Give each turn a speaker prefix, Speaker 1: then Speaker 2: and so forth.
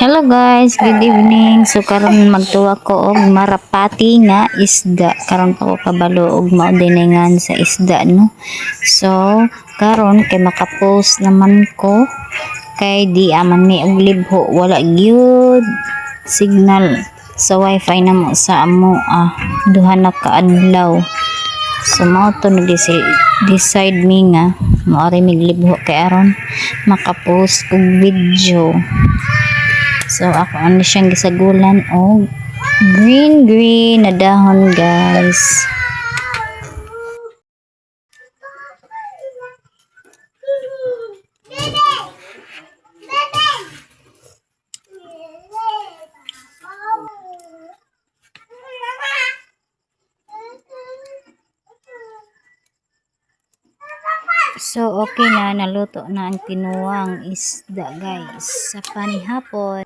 Speaker 1: Hello guys, good evening. So karon magtuwa ko og marapati nga isda. Karon pa ko kabalo og maudinengan sa isda no. So karon kay makapost naman ko kay di aman mi og libho, wala gyud signal sa wifi namo sa amo duha na ka adlaw. So mao to decide mi nga maari miglibho kay aron makapost og video. So ako ano siyang gisagulan og green na dahon guys. So okay na, naluto na ang tinuwang isda guys sa panihapon.